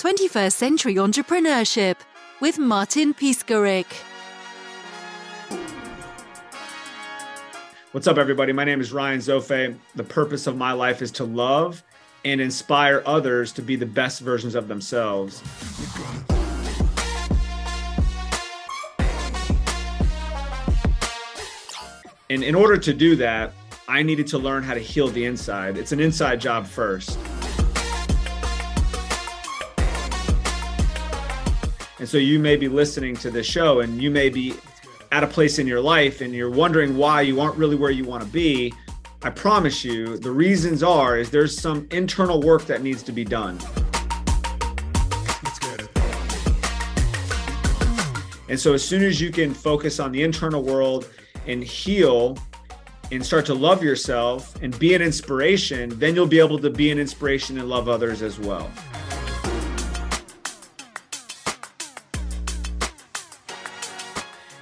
21st Century Entrepreneurship with Martin Piskarik. What's up, everybody? My name is Ryan Zofay. The purpose of my life is to love and inspire others to be the best versions of themselves. And in order to do that, I needed to learn how to heal the inside. It's an inside job first. And so you may be listening to this show and you may be at a place in your life and you're wondering why you aren't really where you want to be. I promise you, the reasons is there's some internal work that needs to be done. And so as soon as you can focus on the internal world and heal and start to love yourself and be an inspiration, then you'll be able to be an inspiration and love others as well.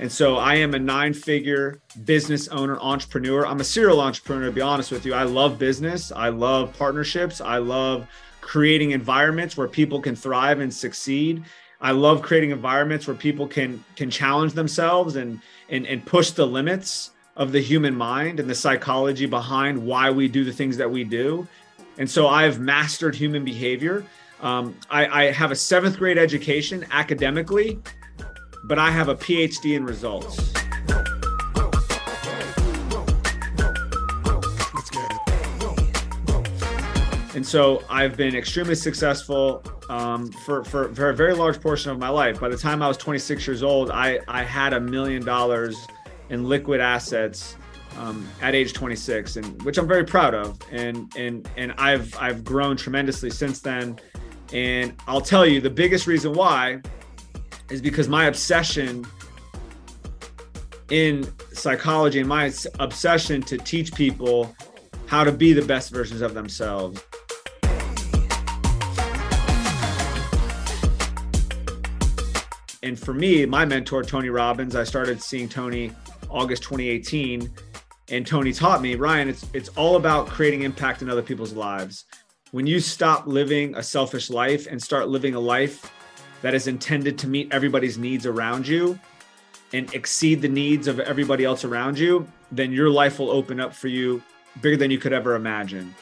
And so I am a 9-figure business owner, entrepreneur. I'm a serial entrepreneur, to be honest with you. I love business. I love partnerships. I love creating environments where people can thrive and succeed. I love creating environments where people can challenge themselves and push the limits of the human mind and the psychology behind why we do the things that we do. And so I've mastered human behavior. I have a 7th grade education academically, but I have a PhD in results. And so I've been extremely successful for a very large portion of my life. By the time I was 26 years old, I had $1 million in liquid assets at age 26, and which I'm very proud of. And I've grown tremendously since then. And I'll tell you, the biggest reason why is because my obsession in psychology and my obsession to teach people how to be the best versions of themselves. And for me, my mentor, Tony Robbins, I started seeing Tony August 2018. And Tony taught me, Ryan, it's all about creating impact in other people's lives. When you stop living a selfish life and start living a life that is intended to meet everybody's needs around you and exceed the needs of everybody else around you, then your life will open up for you bigger than you could ever imagine.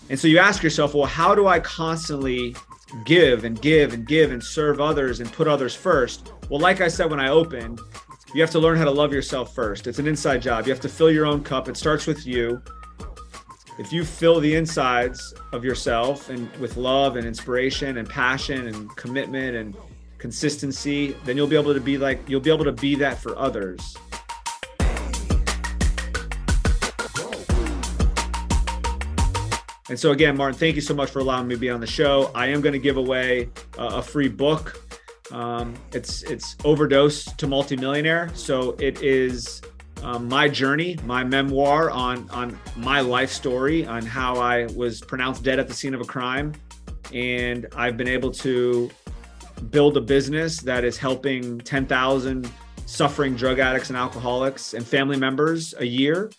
And so you ask yourself, well, how do I constantly give and serve others and put others first? Well, like I said when I opened, you have to learn how to love yourself first. It's an inside job. You have to fill your own cup. It starts with you. If you fill the insides of yourself and with love and inspiration and passion and commitment and consistency, then you'll be able to be that for others. And so again, Martin, thank you so much for allowing me to be on the show. I am going to give away a free book. It's Overdose to Multimillionaire. So it is my journey, my memoir on my life story, on how I was pronounced dead at the scene of a crime. And I've been able to build a business that is helping 10,000 suffering drug addicts and alcoholics and family members a year.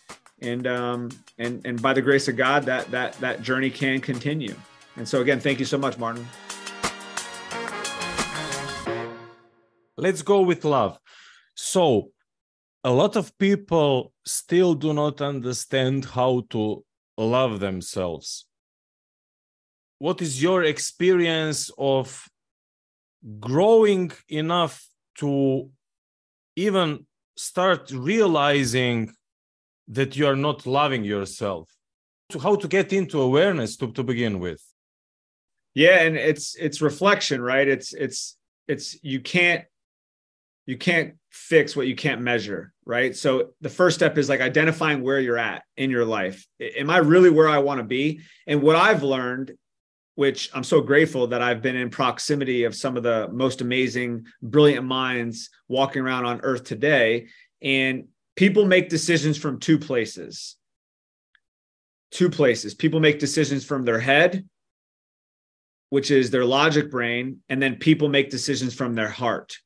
And by the grace of God, that journey can continue. And so again, thank you so much, Martin. Let's go with love. So a lot of people still do not understand how to love themselves. What is your experience of growing enough to even start realizing that you are not loving yourself? So how to get into awareness to begin with? Yeah, and it's reflection, right? It's you can't fix what you can't measure, right? So the first step is like identifying where you're at in your life. Am I really where I want to be? And what I've learned, which I'm so grateful that I've been in proximity of some of the most amazing, brilliant minds walking around on earth today. And people make decisions from two places. People make decisions from their head, which is their logic brain. And then people make decisions from their heart,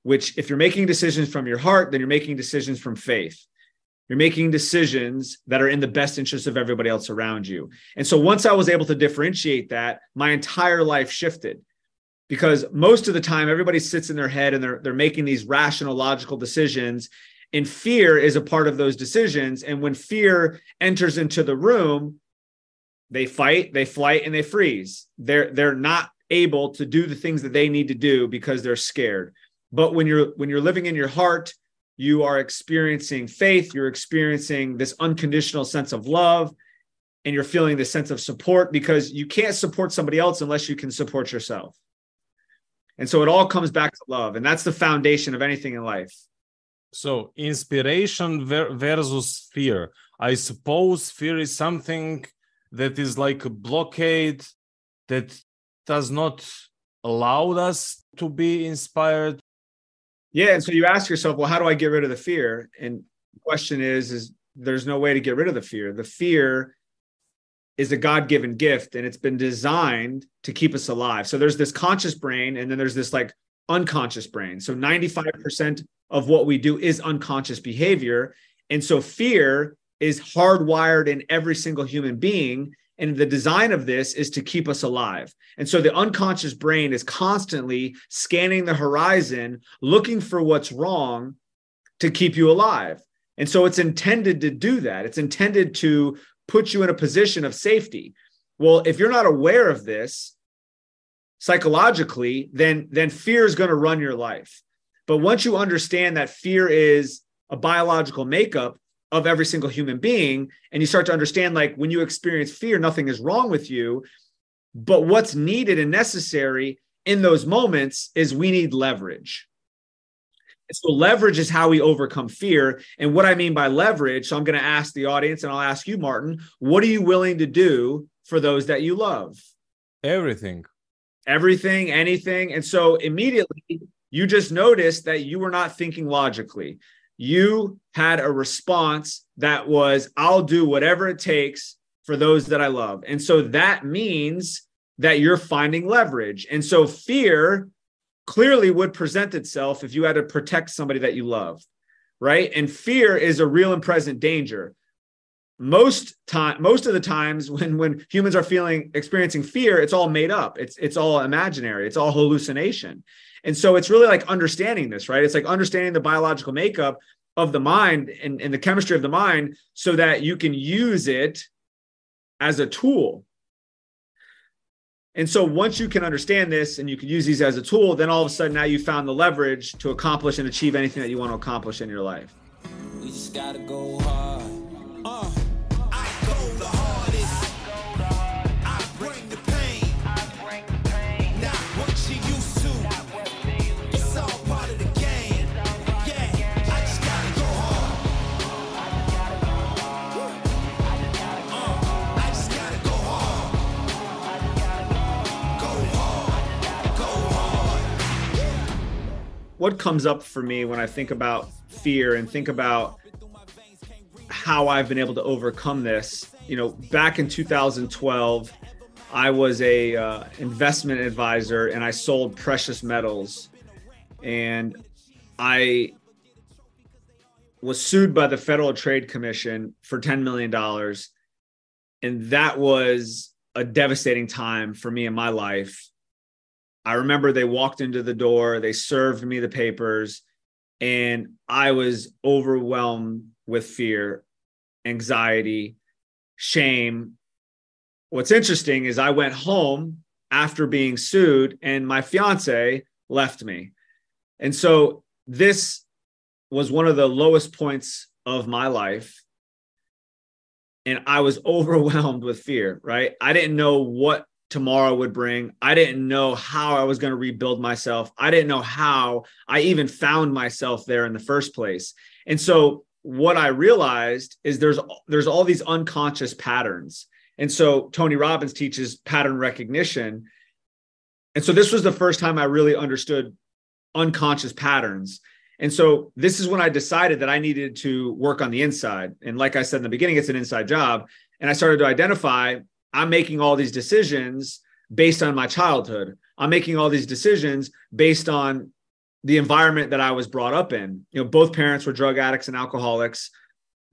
which if you're making decisions from your heart, then you're making decisions from faith. You're making decisions that are in the best interest of everybody else around you. And so once I was able to differentiate that, my entire life shifted. Because most of the time, everybody sits in their head and they're making these rational, logical decisions. And fear is a part of those decisions. And when fear enters into the room, they fight, they flight, and they freeze. They're not able to do the things that they need to do because they're scared. But when you're living in your heart, you are experiencing faith, you're experiencing this unconditional sense of love, and you're feeling this sense of support, because you can't support somebody else unless you can support yourself. And so it all comes back to love. And that's the foundation of anything in life. So inspiration versus fear. I suppose fear is something that is like a blockade that does not allow us to be inspired. Yeah. And so you ask yourself, well, how do I get rid of the fear? And the question is there's no way to get rid of the fear. The fear is a God-given gift, and it's been designed to keep us alive. So there's this conscious brain, and then there's this like unconscious brain. So 95% of what we do is unconscious behavior. And so fear is hardwired in every single human being. And the design of this is to keep us alive. And so the unconscious brain is constantly scanning the horizon, looking for what's wrong to keep you alive. And so it's intended to do that. It's intended to put you in a position of safety. Well, if you're not aware of this psychologically, then fear is going to run your life. But once you understand that fear is a biological makeup of every single human being, and you start to understand, like, when you experience fear, nothing is wrong with you, but what's needed and necessary in those moments is we need leverage. So leverage is how we overcome fear. And what I mean by leverage, so I'm going to ask the audience, and I'll ask you, Martin, what are you willing to do for those that you love? Everything, anything. And so immediately you just noticed that you were not thinking logically. You had a response that was, I'll do whatever it takes for those that I love. And so that means that you're finding leverage. And so fear clearly would present itself if you had to protect somebody that you love, right? And fear is a real and present danger. Most of the times when humans are experiencing fear, it's all made up. It's all imaginary. It's all hallucination. And so it's really like understanding this, right? It's like understanding the biological makeup of the mind and the chemistry of the mind so that you can use it as a tool. And so once you can understand this and you can use these as a tool, then all of a sudden now you found the leverage to accomplish and achieve anything that you want to accomplish in your life. We just gotta go hard. I go the hardest. I bring the pain. Not what you used to. It's all part of the game. Yeah, I just gotta go hard. I just gotta go hard. Go hard. What comes up for me when I think about fear and think about how I've been able to overcome this, back in 2012, I was a investment advisor and I sold precious metals, and I was sued by the Federal Trade Commission for $10 million. And that was a devastating time for me in my life. I remember they walked into the door, they served me the papers, and I was overwhelmed with fear, anxiety, shame. What's interesting is I went home after being sued and my fiance left me. And so this was one of the lowest points of my life. And I was overwhelmed with fear, right? I didn't know what tomorrow would bring. I didn't know how I was going to rebuild myself. I didn't know how I even found myself there in the first place. And so what I realized is there's all these unconscious patterns. And so Tony Robbins teaches pattern recognition. And so this was the first time I really understood unconscious patterns. And so this is when I decided that I needed to work on the inside. And like I said in the beginning, it's an inside job. And I started to identify, I'm making all these decisions based on my childhood. I'm making all these decisions based on the environment that I was brought up in. Both parents were drug addicts and alcoholics.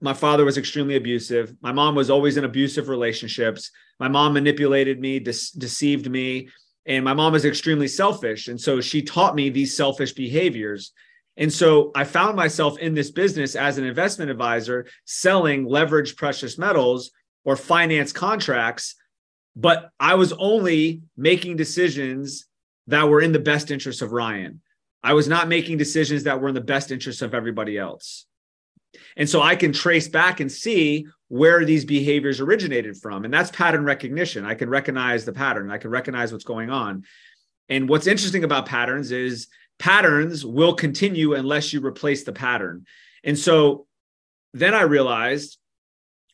my father was extremely abusive. My mom was always in abusive relationships. My mom manipulated me, deceived me. And my mom was extremely selfish. And so she taught me these selfish behaviors. And so I found myself in this business as an investment advisor selling leveraged precious metals or finance contracts, but I was only making decisions that were in the best interest of Ryan. I was not making decisions that were in the best interest of everybody else. And so I can trace back and see where these behaviors originated from. And that's pattern recognition. I can recognize the pattern. I can recognize what's going on. And what's interesting about patterns is patterns will continue unless you replace the pattern. And so then I realized,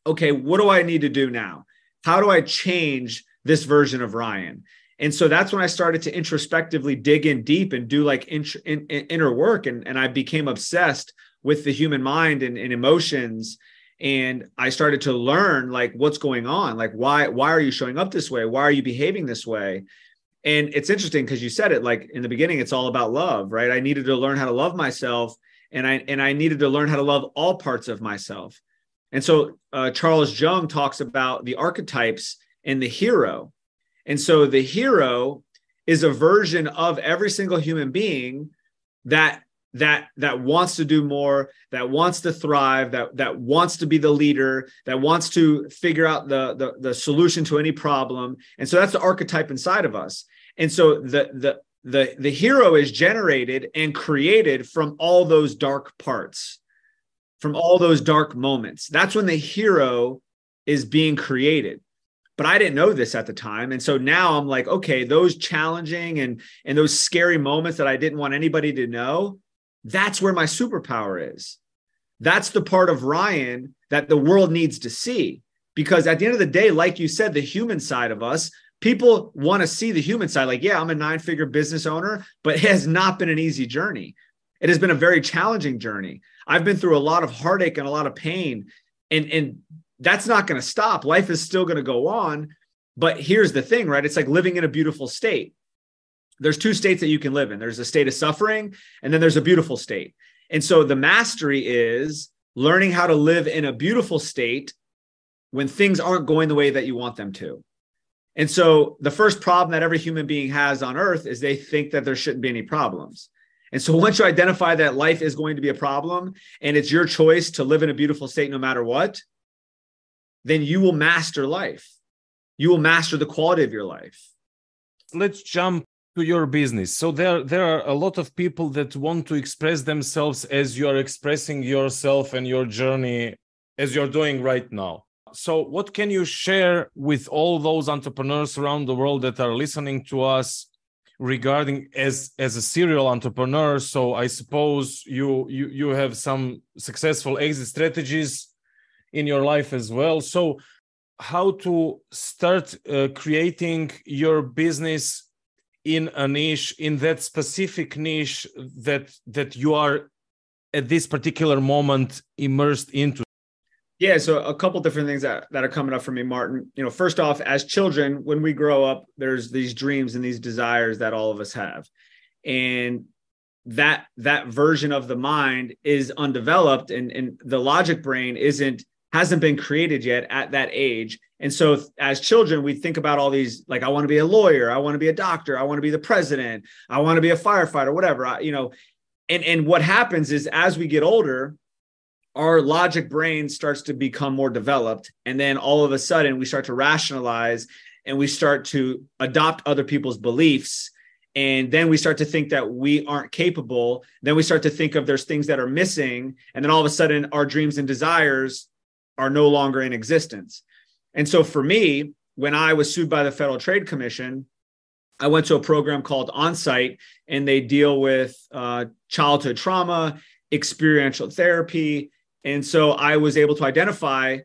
okay, what do I need to do now? How do I change this version of Ryan? And so that's when I started to introspectively dig in deep and do like inner work. And I became obsessed with the human mind and emotions. And I started to learn like what's going on. Like, why are you showing up this way? Why are you behaving this way? And it's interesting because you said it like in the beginning, it's all about love, right? I needed to learn how to love myself, and I needed to learn how to love all parts of myself. And so Charles Jung talks about the archetypes and the hero. And so the hero is a version of every single human being that wants to do more, that wants to thrive, that wants to be the leader, that wants to figure out the solution to any problem. And so that's the archetype inside of us. And so the hero is generated and created from all those dark parts, from all those dark moments. That's when the hero is being created. But I didn't know this at the time. And so now I'm like, okay, those challenging and those scary moments that I didn't want anybody to know, that's where my superpower is. That's the part of Ryan that the world needs to see. Because at the end of the day, like you said, the human side of us, people want to see the human side. Like, yeah, I'm a 9-figure business owner, but it has not been an easy journey. It has been a very challenging journey. I've been through a lot of heartache and a lot of pain, and that's not going to stop. Life is still going to go on. But here's the thing, right? It's like living in a beautiful state. There's two states that you can live in. There's a state of suffering, and then there's a beautiful state. And so the mastery is learning how to live in a beautiful state when things aren't going the way that you want them to. And so the first problem that every human being has on earth is they think that there shouldn't be any problems. And so once you identify that life is going to be a problem and it's your choice to live in a beautiful state no matter what, then you will master life. You will master the quality of your life. Let's jump to your business. So there are a lot of people that want to express themselves as you are expressing yourself and your journey as you're doing right now. So what can you share with all those entrepreneurs around the world that are listening to us regarding as a serial entrepreneur? So I suppose you have some successful exit strategies in your life as well. So how to start creating your business in a niche, in that specific niche that you are at this particular moment immersed into? Yeah, so a couple different things that are coming up for me, Martin. You know, first off, as children, when we grow up, there's these dreams and these desires that all of us have. And that version of the mind is undeveloped, and the logic brain hasn't been created yet at that age. And so as children, we think about all these, like, I want to be a lawyer, I want to be a doctor, I want to be the president, I want to be a firefighter, whatever, and what happens is as we get older, our logic brain starts to become more developed. And then all of a sudden we start to rationalize and we start to adopt other people's beliefs. And then we start to think that we aren't capable. Then we start to think of there's things that are missing. And then all of a sudden our dreams and desires are no longer in existence. And so for me, when I was sued by the Federal Trade Commission, I went to a program called Onsite, and they deal with childhood trauma, experiential therapy. And so I was able to identify,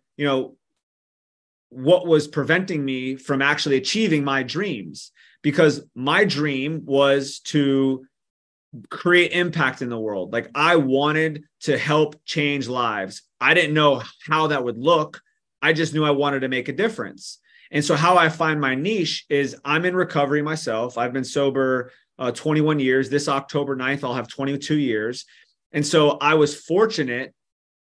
what was preventing me from actually achieving my dreams, because my dream was to create impact in the world. Like, I wanted to help change lives. I didn't know how that would look. I just knew I wanted to make a difference. And so how I find my niche is I'm in recovery myself. I've been sober 21 years. This October 9th, I'll have 22 years. And so I was fortunate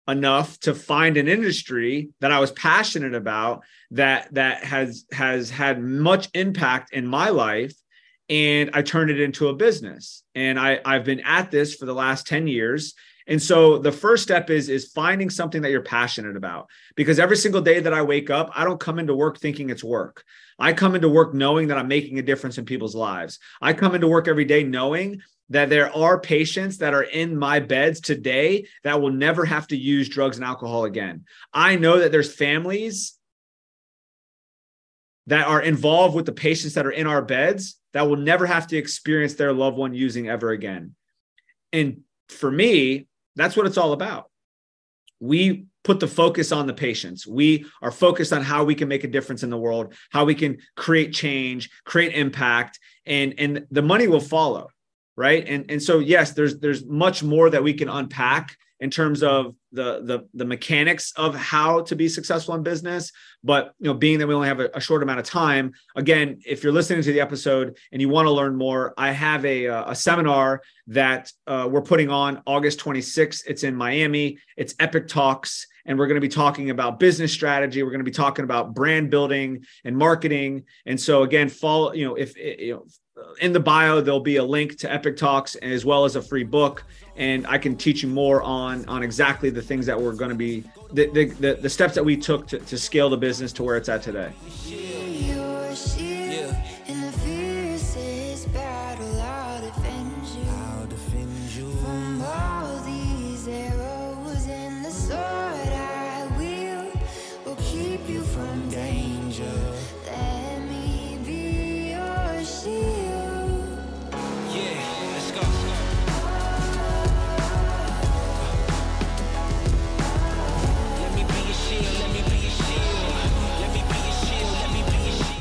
enough to find an industry that I was passionate about that has had much impact in my life. And I turned it into a business. And I've been at this for the last 10 years. And so the first step is finding something that you're passionate about, because every single day that I wake up, I don't come into work thinking it's work. I come into work knowing that I'm making a difference in people's lives. I come into work every day knowing that there are patients that are in my beds today that will never have to use drugs and alcohol again. I know that there's families that are involved with the patients that are in our beds that will never have to experience their loved one using ever again. And for me, that's what it's all about. We put the focus on the patients. We are focused on how we can make a difference in the world, how we can create change, create impact, and the money will follow, right? And so, yes, there's much more that we can unpack in terms of the mechanics of how to be successful in business. But, being that we only have a short amount of time, again, if you're listening to the episode and you want to learn more, I have a seminar that we're putting on August 26th. It's in Miami. It's Epic Talks. And we're going to be talking about business strategy. We're going to be talking about brand building and marketing. And so again, follow, in the bio, there'll be a link to Epic Talks as well as a free book. And I can teach you more on exactly the things that we're going to be, the steps that we took to scale the business to where it's at today.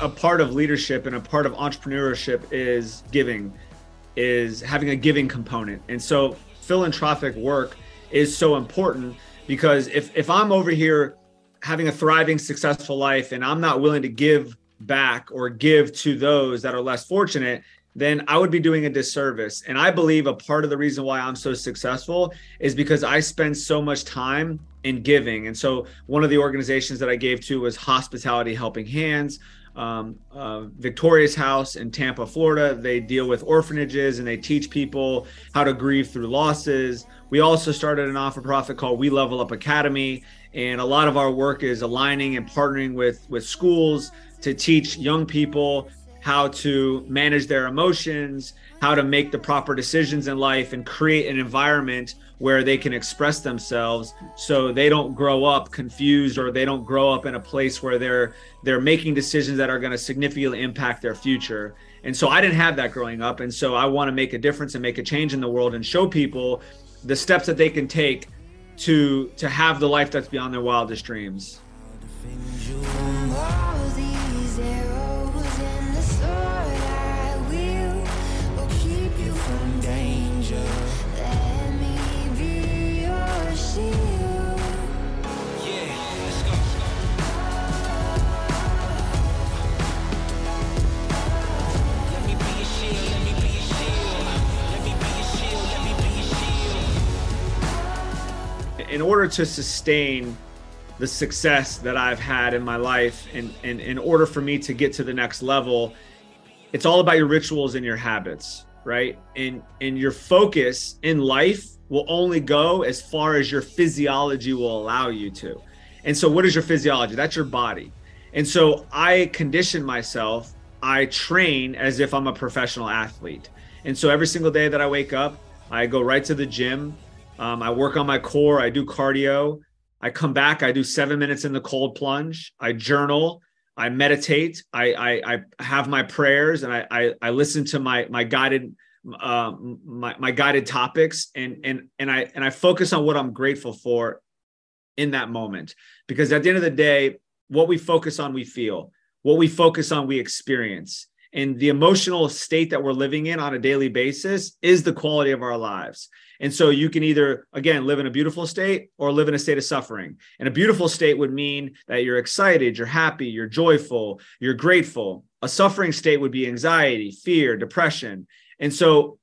A part of leadership and a part of entrepreneurship is giving, is having a giving component. And so philanthropic work is so important, because if I'm over here having a thriving, successful life and I'm not willing to give back or give to those that are less fortunate, then I would be doing a disservice. And I believe a part of the reason why I'm so successful is because I spend so much time in giving. And so one of the organizations that I gave to was Hospitality Helping Hands. Victoria's House in Tampa, Florida. They deal with orphanages and they teach people how to grieve through losses. We also started a not-for-profit called We Level Up Academy. And a lot of our work is aligning and partnering with schools to teach young people how to manage their emotions, how to make the proper decisions in life, and create an environment where they can express themselves so they don't grow up confused, or they don't grow up in a place where they're making decisions that are going to significantly impact their future. And so I didn't have that growing up. And so I want to make a difference and make a change in the world and show people the steps that they can take to have the life that's beyond their wildest dreams. In order to sustain the success that I've had in my life, and in order for me to get to the next level, it's all about your rituals and your habits, right? And your focus in life will only go as far as your physiology will allow you to. And so what is your physiology? That's your body. And so I condition myself, I train as if I'm a professional athlete. And so every single day that I wake up, I go right to the gym. I work on my core. I do cardio. I come back. I do 7 minutes in the cold plunge. I journal. I meditate. I have my prayers, and I listen to my guided my guided topics, and I focus on what I'm grateful for in that moment. Because at the end of the day, what we focus on, we feel. What we focus on, we experience. And the emotional state that we're living in on a daily basis is the quality of our lives. And so you can either, again, live in a beautiful state or live in a state of suffering. And a beautiful state would mean that you're excited, you're happy, you're joyful, you're grateful. A suffering state would be anxiety, fear, depression. And so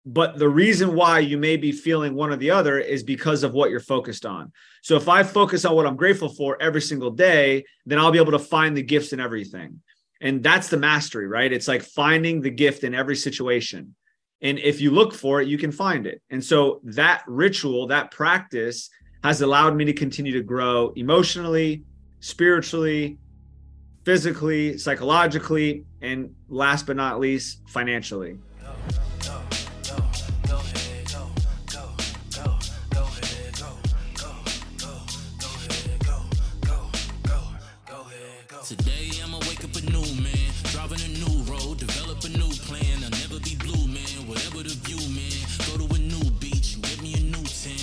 But the reason why you may be feeling one or the other is because of what you're focused on. So if I focus on what I'm grateful for every single day, then I'll be able to find the gifts in everything. And that's the mastery, right? It's like finding the gift in every situation. And if you look for it, you can find it. And so that ritual, that practice has allowed me to continue to grow emotionally, spiritually, physically, psychologically, and last but not least, financially. Today I'ma wake up a new man, driving a new road, develop a new plan. I'll never be blue, man, whatever the view, man. Go to a new beach and give me a new 10.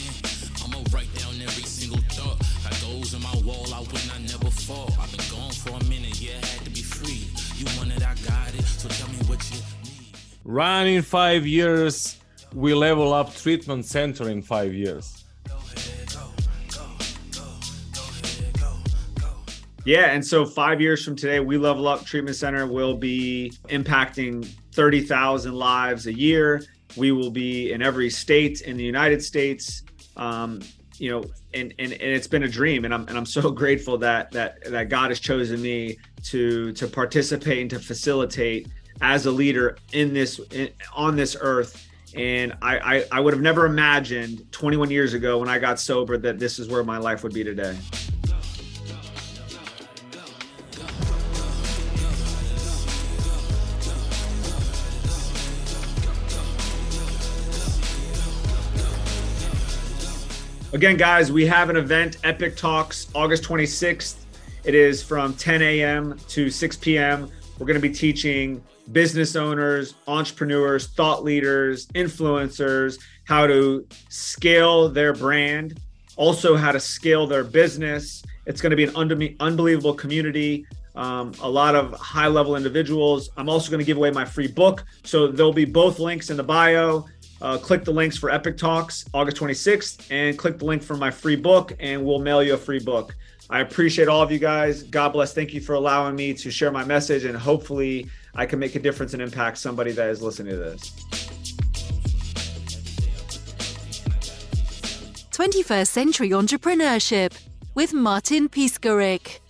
I'ma write down every single thought. Got those on my wall, I win, I never fall. I've been gone for a minute, yeah, I had to be free. You want it, I got it, so tell me what you need. Run in 5 years, we level up treatment center in 5 years. Yeah, and so 5 years from today, We Level Up Treatment Center will be impacting 30,000 lives a year. We will be in every state in the United States. And it's been a dream, and I'm so grateful that God has chosen me to participate and to facilitate as a leader on this earth. And I would have never imagined 21 years ago when I got sober that this is where my life would be today. Again, guys, we have an event, Epic Talks, August 26th. It is from 10 a.m. to 6 p.m. We're going to be teaching business owners, entrepreneurs, thought leaders, influencers, how to scale their brand, also how to scale their business. It's going to be an unbelievable community, a lot of high-level individuals. I'm also going to give away my free book. So there'll be both links in the bio. Click the links for Epic Talks, August 26th, and click the link for my free book, and we'll mail you a free book. I appreciate all of you guys. God bless. Thank you for allowing me to share my message, and hopefully I can make a difference and impact somebody that is listening to this. 21st Century Entrepreneurship with Martin Piskarik.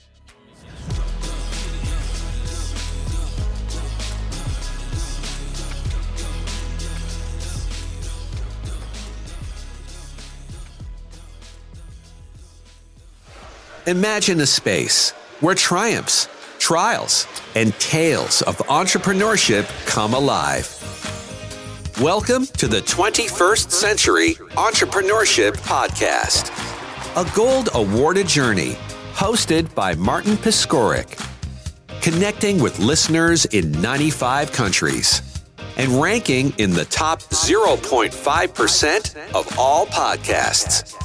Imagine a space where triumphs, trials, and tales of entrepreneurship come alive. Welcome to the 21st Century Entrepreneurship Podcast, a gold awarded journey hosted by Martin Piskarik, connecting with listeners in 95 countries and ranking in the top 0.5% of all podcasts.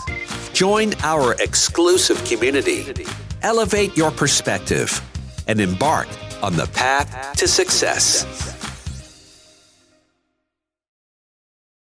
Join our exclusive community, elevate your perspective, and embark on the path to success.